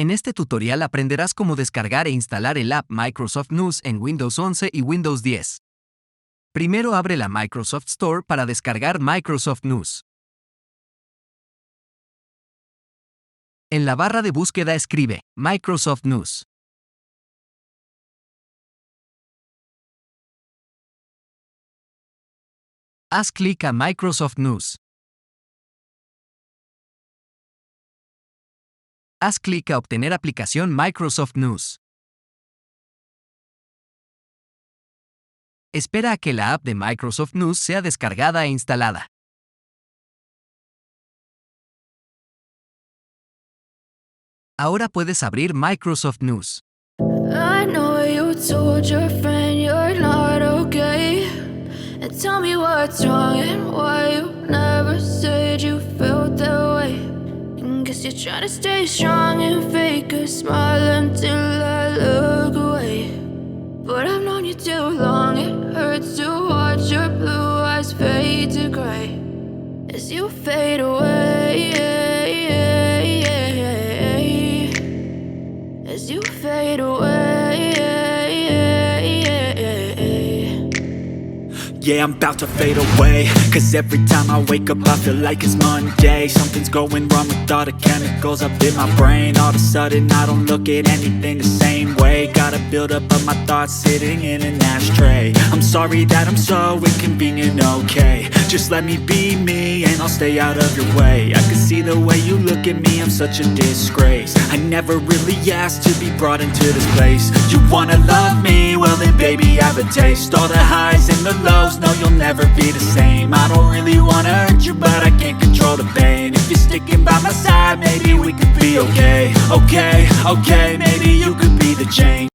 En este tutorial aprenderás cómo descargar e instalar el app Microsoft News en Windows 11 y Windows 10. Primero abre la Microsoft Store para descargar Microsoft News. En la barra de búsqueda escribe Microsoft News. Haz clic a Microsoft News. Haz clic a obtener aplicación Microsoft News. Espera a que la app de Microsoft News sea descargada e instalada. Ahora puedes abrir Microsoft News. I know you told your friend you're not okay. And tell me what's wrong and why you never said you felt that way. And guess you're trying to stay strong and fake a smile until I look away. But I've known you too long, it hurts to watch your blue eyes fade to gray as you fade away. As you fade away. Yeah, I'm about to fade away, cause every time I wake up I feel like it's Monday. Something's going wrong with all the chemicals up in my brain. All of a sudden I don't look at anything the same way. Got a buildup of my thoughts sitting in an ashtray. I'm sorry that I'm so inconvenient, okay. Just let me be me and I'll stay out of your way. I can see the way you look at me, I'm such a disgrace. I never really asked to be brought into this place. You wanna love me? Well then baby I have a taste. All the highs and the lows, no you'll never be the same. I don't really wanna hurt you but I can't control the pain. If you're sticking by my side maybe we could be okay. Okay, maybe you could be the change.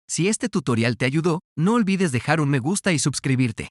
Si este tutorial te ayudó, no olvides dejar un me gusta y suscribirte.